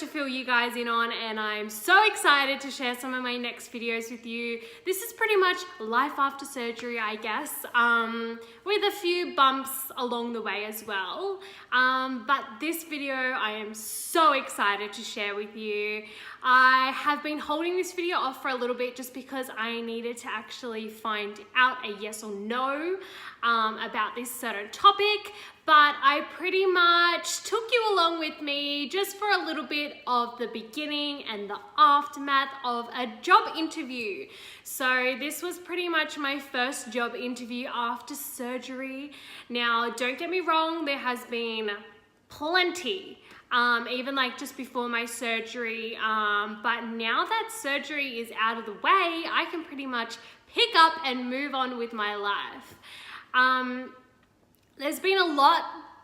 to fill you guys in on, and I'm so excited to share some of my next videos with you. This is pretty much life after surgery, I guess, with a few bumps along the way as well. But this video I am so excited to share with you. I have been holding this video off for a little bit just because I needed to actually find out a yes or no about this certain topic, but I pretty much took you along with me just for a little bit of the beginning and the aftermath of a job interview. So this was pretty much my first job interview after surgery. Now, don't get me wrong, there has been plenty, even like just before my surgery, but now that surgery is out of the way, I can pretty much pick up and move on with my life. There's been a lot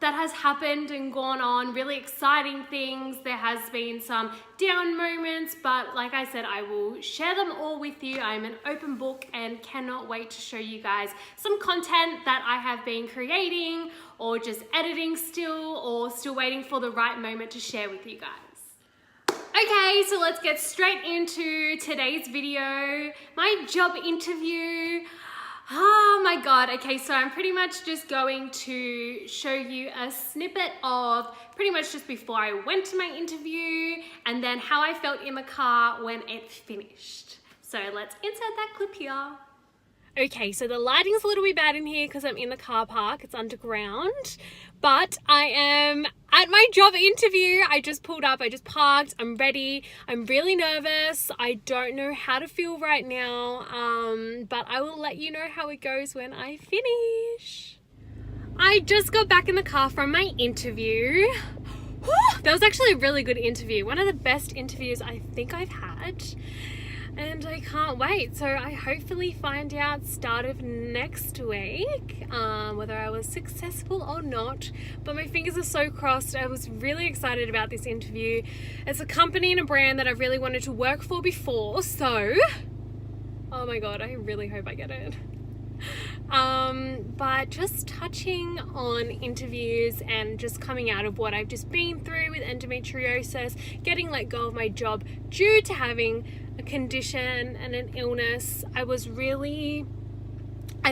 that has happened and gone on, really exciting things. There has been some down moments, but like I said, I will share them all with you. I'm an open book and cannot wait to show you guys some content that I have been creating or just editing still, or still waiting for the right moment to share with you guys. Okay, so let's get straight into today's video, my job interview. Oh my God. Okay, so I'm pretty much just going to show you a snippet of pretty much just before I went to my interview and then how I felt in the car when it finished. So let's insert that clip here. Okay, so the lighting's a little bit bad in here because I'm in the car park. It's underground, but I am at my job interview. I just pulled up, I just parked, I'm ready. I'm really nervous. I don't know how to feel right now, but I will let you know how it goes when I finish. I just got back in the car from my interview. That was actually a really good interview. One of the best interviews I think I've had. And I can't wait. So I hopefully find out start of next week whether I was successful or not. But my fingers are so crossed. I was really excited about this interview. It's a company and a brand that I've really wanted to work for before. So, oh my God, I really hope I get it. But just touching on interviews and just coming out of what I've just been through with endometriosis, getting let go of my job due to having a condition and an illness, I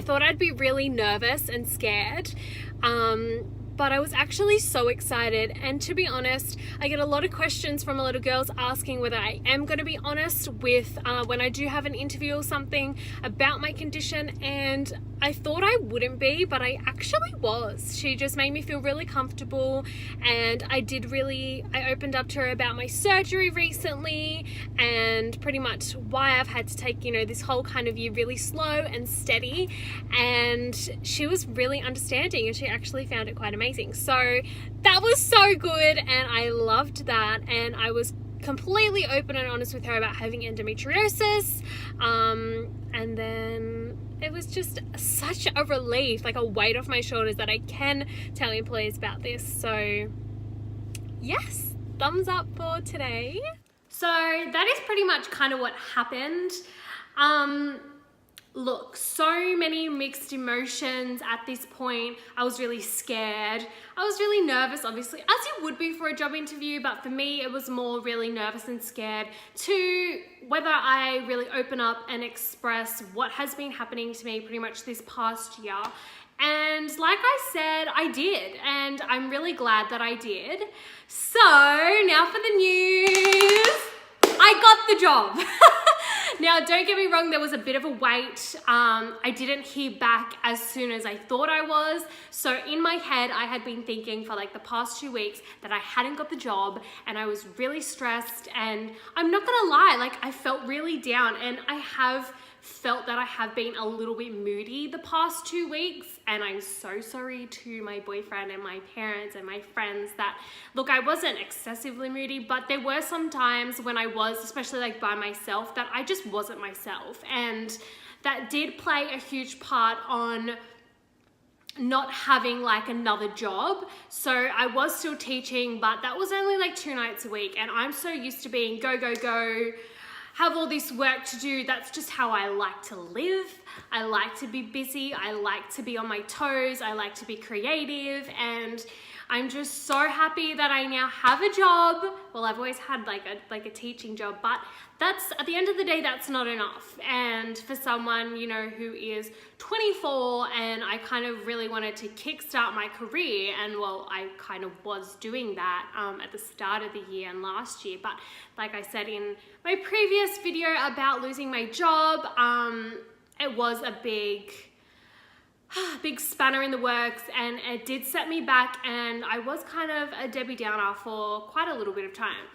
thought I'd be really nervous and scared. But I was actually so excited, and to be honest, I get a lot of questions from a lot of girls asking whether I am going to be honest with when I do have an interview or something about my condition, and I thought I wouldn't be, but I actually was. She just made me feel really comfortable, and I opened up to her about my surgery recently and pretty much why I've had to take, this whole kind of year really slow and steady, and she was really understanding and she actually found it quite amazing. So that was so good, and I loved that, and I was completely open and honest with her about having endometriosis, and then it was just such a relief, like a weight off my shoulders that I can tell employees about this. So yes, thumbs up for today. So that is pretty much kind of what happened. Look, so many mixed emotions at this point. I was really scared. I was really nervous, obviously, as you would be for a job interview, but for me, it was more really nervous and scared to whether I really open up and express what has been happening to me pretty much this past year. And like I said, I did, and I'm really glad that I did. So now for the news. I got the job. Now, don't get me wrong, there was a bit of a wait. I didn't hear back as soon as I thought I was. So in my head, I had been thinking for like the past 2 weeks that I hadn't got the job, and I was really stressed, and I'm not gonna lie, like I felt really down, and I have felt that I have been a little bit moody the past 2 weeks, and I'm so sorry to my boyfriend and my parents and my friends that, look, I wasn't excessively moody, but there were some times when I was, especially like by myself, that I just wasn't myself, and that did play a huge part on not having like another job. So I was still teaching, but that was only like 2 nights a week, and I'm so used to being go, go, go, have all this work to do. That's just how I like to live. I like to be busy. I like to be on my toes. I like to be creative. And I'm just so happy that I now have a job. Well, I've always had like a teaching job, but that's, at the end of the day, that's not enough. And for someone, you know, who is 24, and I kind of really wanted to kickstart my career, and well, I kind of was doing that at the start of the year and last year. But like I said in my previous video about losing my job, it was a big spanner in the works, and it did set me back, and I was kind of a Debbie Downer for quite a little bit of time.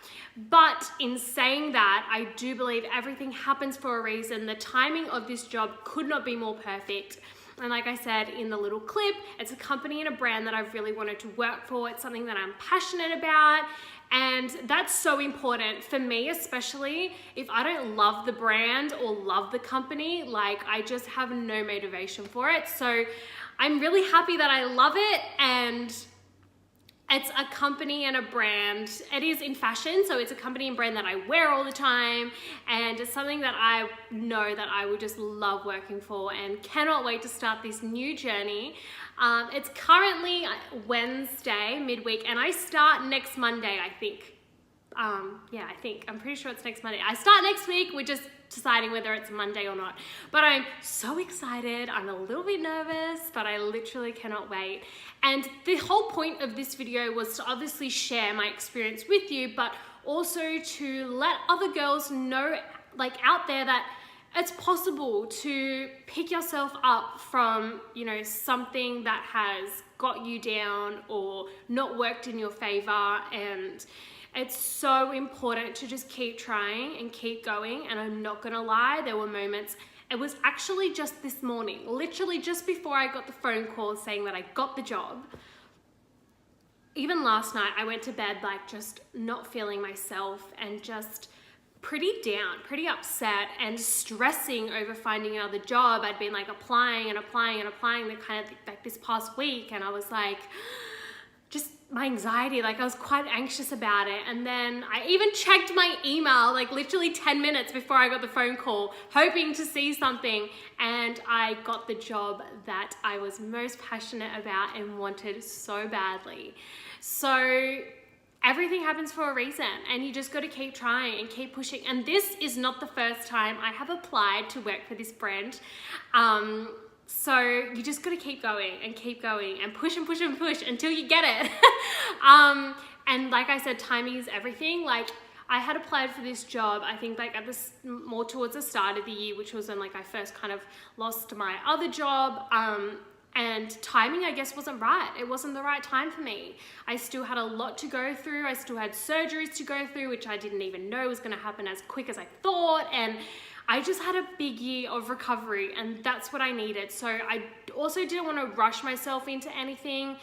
But in saying that, I do believe everything happens for a reason. The timing of this job could not be more perfect. And like I said in the little clip, it's a company and a brand that I've really wanted to work for. It's something that I'm passionate about. And that's so important for me, especially if I don't love the brand or love the company, like I just have no motivation for it. So I'm really happy that I love it, and it's a company and a brand. It is in fashion, so it's a company and brand that I wear all the time, and it's something that I know that I would just love working for, and cannot wait to start this new journey. It's currently Wednesday, midweek, and I start next Monday, I think. Yeah, I'm pretty sure it's next Monday. I start next week. We're just deciding whether it's Monday or not. But I'm so excited. I'm a little bit nervous, but I literally cannot wait. And the whole point of this video was to obviously share my experience with you, but also to let other girls know, like out there, that it's possible to pick yourself up from, you know, something that has got you down or not worked in your favor. And it's so important to just keep trying and keep going. And I'm not gonna lie, there were moments, it was actually just this morning, literally just before I got the phone call saying that I got the job. Even last night, I went to bed like just not feeling myself, and just pretty down, pretty upset, and stressing over finding another job. I'd been like applying the kind of like this past week, and I was like, just my anxiety, like I was quite anxious about it. And then I even checked my email like literally 10 minutes before I got the phone call, hoping to see something, and I got the job that I was most passionate about and wanted so badly. So everything happens for a reason, and you just got to keep trying and keep pushing. And this is not the first time I have applied to work for this brand. So you just got to keep going and push and push and push until you get it. And like I said, timing is everything. Like I had applied for this job, I think like at this more towards the start of the year, which was when like I first kind of lost my other job. And timing, I guess, wasn't right. It wasn't the right time for me. I still had a lot to go through. I still had surgeries to go through, which I didn't even know was gonna happen as quick as I thought. And I just had a big year of recovery, and that's what I needed. So I also didn't want to rush myself into anything.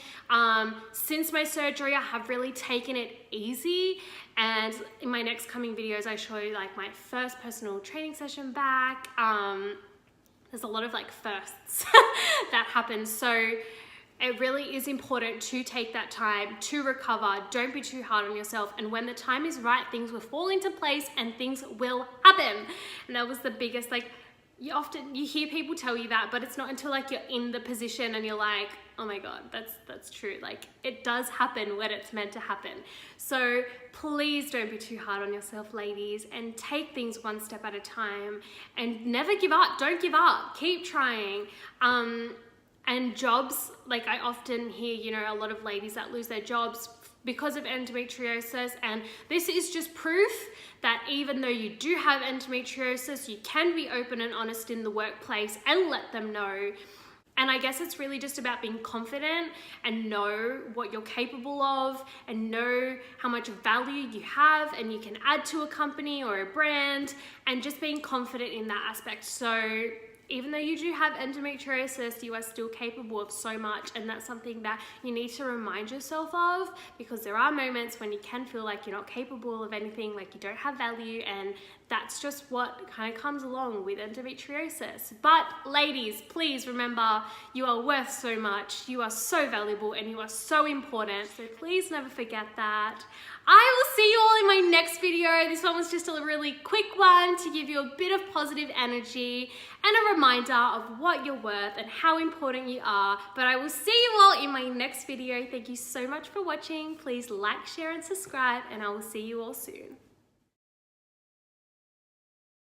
Since my surgery, I have really taken it easy. And in my next coming videos, I show you like my first personal training session back. There's a lot of like firsts that happen. So it really is important to take that time to recover. Don't be too hard on yourself. And when the time is right, things will fall into place and things will happen. And that was the biggest, like, you hear people tell you that, but it's not until like you're in the position and you're like, oh my God, that's true. Like it does happen when it's meant to happen. So please don't be too hard on yourself, ladies, and take things one step at a time, and never give up. Don't give up, keep trying. And jobs, like I often hear, you know, a lot of ladies that lose their jobs because of endometriosis, and this is just proof that even though you do have endometriosis, you can be open and honest in the workplace and let them know. And I guess it's really just about being confident and know what you're capable of, and know how much value you have and you can add to a company or a brand, and just being confident in that aspect. So even though you do have endometriosis, you are still capable of so much, and that's something that you need to remind yourself of, because there are moments when you can feel like you're not capable of anything, like you don't have value, and that's just what kind of comes along with endometriosis. But ladies, please remember, you are worth so much, you are so valuable, and you are so important, so please never forget that. I will see you all in my next video. This one was just a really quick one to give you a bit of positive energy and a reminder of what you're worth and how important you are. But I will see you all in my next video. Thank you so much for watching. Please like, share, and subscribe, and I will see you all soon.